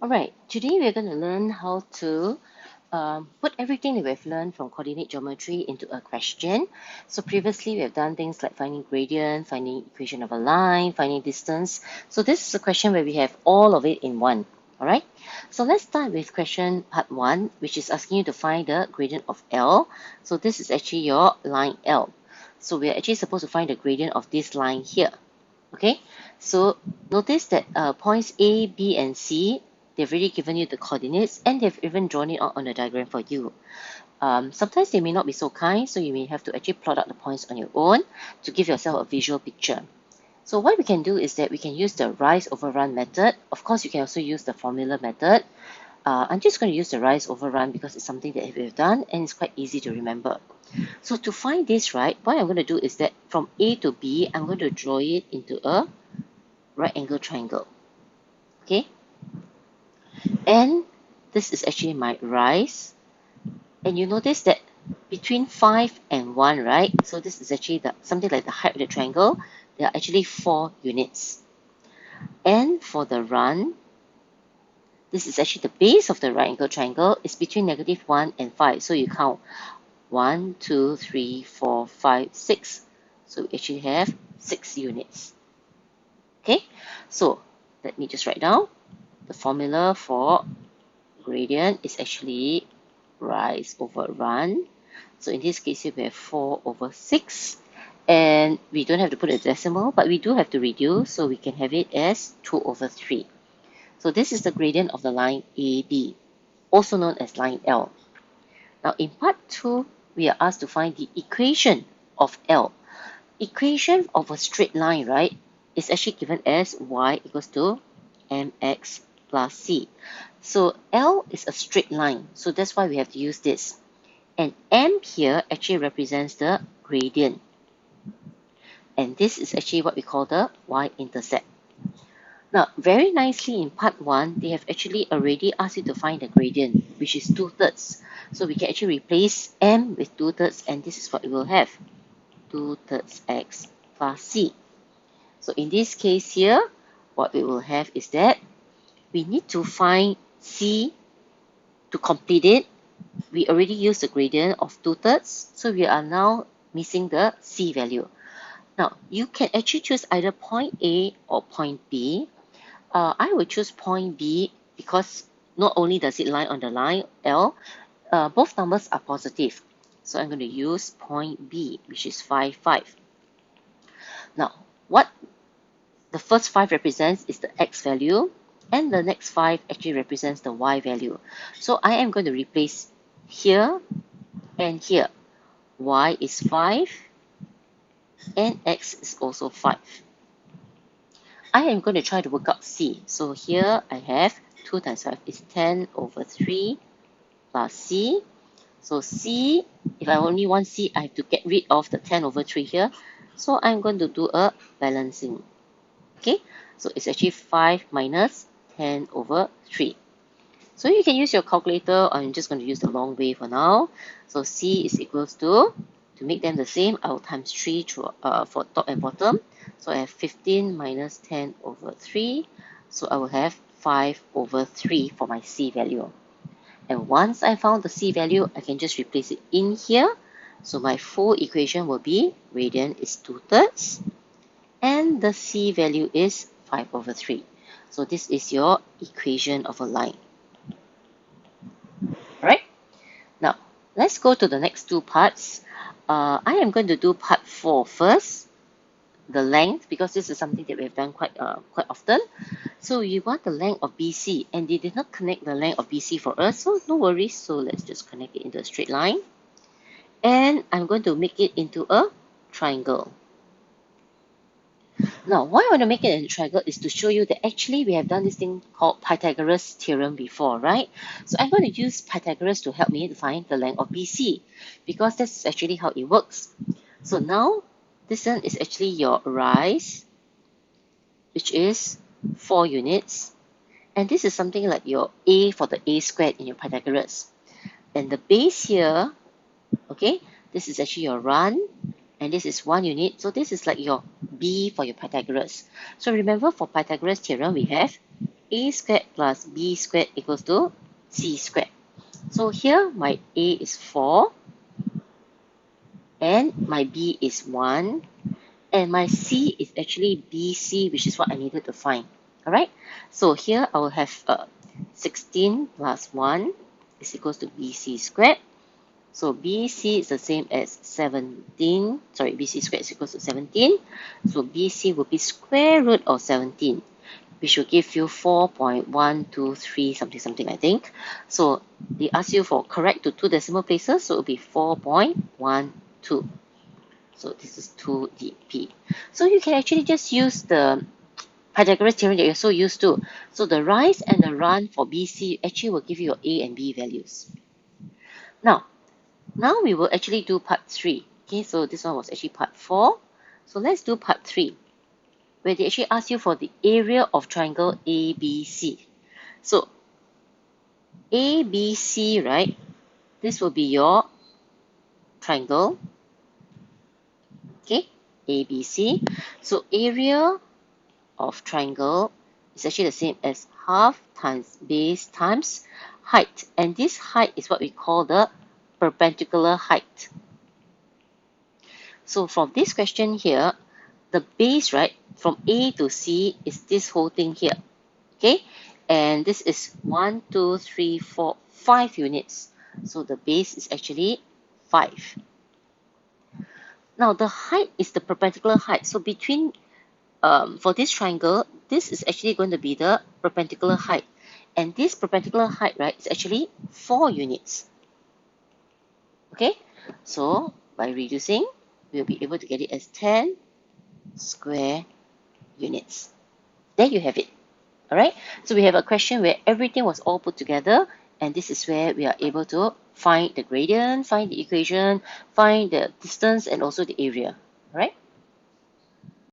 Alright, today we're going to learn how to put everything that we've learned from coordinate geometry into a question. So previously we have done things like finding gradient, finding equation of a line, finding distance. So this is a question where we have all of it in one. Alright, so let's start with question part 1, which is asking you to find the gradient of L. So this is actually your line L. So we're actually supposed to find the gradient of this line here. Okay, so notice that points A, B, and C, they've already given you the coordinates and they've even drawn it out on the diagram for you. Sometimes they may not be so kind, so you may have to actually plot out the points on your own to give yourself a visual picture. So what we can do is that we can use the rise over run method. Of course, you can also use the formula method. I'm just going to use the rise over run because it's something that we've done and it's quite easy to remember. So to find this, right, what I'm going to do is that from A to B, I'm going to draw it into a right angle triangle. Okay, and this is actually my rise, and you notice that between 5 and 1, right, so this is actually something like the height of the triangle. There are actually 4 units. And for the run, this is actually the base of the right angle triangle. It's between -1 and 5, so you count 1, 2, 3, 4, 5, 6. So we actually have 6 units. Okay, so let me just write down the formula for gradient is actually rise over run. So in this case here we have 4 over 6, and we don't have to put a decimal, but we do have to reduce, so we can have it as 2 over 3. So this is the gradient of the line AB, also known as line L. Now in part 2, we are asked to find the equation of L. Equation of a straight line, right, is actually given as y equals to mx plus c. So L is a straight line, so that's why we have to use this. And m here actually represents the gradient. And this is actually what we call the y-intercept. Now, very nicely in part 1, they have actually already asked you to find the gradient, which is 2/3. So we can actually replace m with 2/3, and this is what we will have. 2/3 x plus c. So in this case here, what we will have is that we need to find c to complete it. We already used the gradient of 2/3, so we are now missing the c value. Now, you can actually choose either point A or point B. I will choose point B because not only does it lie on the line L, both numbers are positive. So I'm going to use point B, which is 5, 5. Now, what the first 5 represents is the x value, and the next 5 actually represents the y value. So I am going to replace here and here. Y is 5 and x is also 5. I am going to try to work out c. So here I have 2 times 5 is 10 over 3 plus c. So c, if I only want c, I have to get rid of the 10 over 3 here. So I'm going to do a balancing. Okay, so it's actually 5 minus 10 over 3. So you can use your calculator, or I'm just going to use the long way for now. So c is equals to make them the same, I will times 3 for top and bottom. So I have 15 minus 10 over 3. So I will have 5 over 3 for my c value. And once I found the c value, I can just replace it in here. So my full equation will be gradient is 2/3. And the c value is 5 over 3. So this is your equation of a line. Alright, now let's go to the next two parts. I am going to do part 4 first, the length, because this is something that we've done quite often. So you want the length of BC, and they did not connect the length of BC for us, so no worries. So let's just connect it into a straight line. And I'm going to make it into a triangle. Now, why I want to make it a triangle is to show you that actually we have done this thing called Pythagoras theorem before, right? So I'm going to use Pythagoras to help me to find the length of BC, because that's actually how it works. So now, this one is actually your rise, which is 4 units. And this is something like your A for the A squared in your Pythagoras. And the base here, okay, this is actually your run, and this is 1 unit. So this is like your B for your Pythagoras. So remember, for Pythagoras theorem, we have a squared plus b squared equals to c squared. So here my a is 4 and my b is 1 and my c is actually bc, which is what I needed to find. Alright, so here I will have 16 plus 1 is equals to bc squared. So BC is the same as 17. Sorry, BC squared is equals to 17. So BC will be square root of 17, which will give you 4.123 something, I think. So they ask you for correct to 2 decimal places, so it will be 4.12. So this is 2dp. So you can actually just use the Pythagoras theorem that you're so used to. So the rise and the run for BC actually will give you your A and B values. Now we will actually do part 3. Okay, so this one was actually part 4. So let's do part 3, where they actually ask you for the area of triangle ABC. So ABC, right? This will be your triangle. Okay, ABC. So area of triangle is actually the same as half times base times height. And this height is what we call the perpendicular height. So from this question here, the base, right, from A to C is this whole thing here. Okay, and this is 1, 2, 3, 4, 5 units. So the base is actually 5. Now the height is the perpendicular height. So between, for this triangle, this is actually going to be the perpendicular height. And this perpendicular height, right, is actually 4 units. Okay, so by reducing, we'll be able to get it as 10 square units. There you have it. Alright, so we have a question where everything was all put together, and this is where we are able to find the gradient, find the equation, find the distance, and also the area. Alright.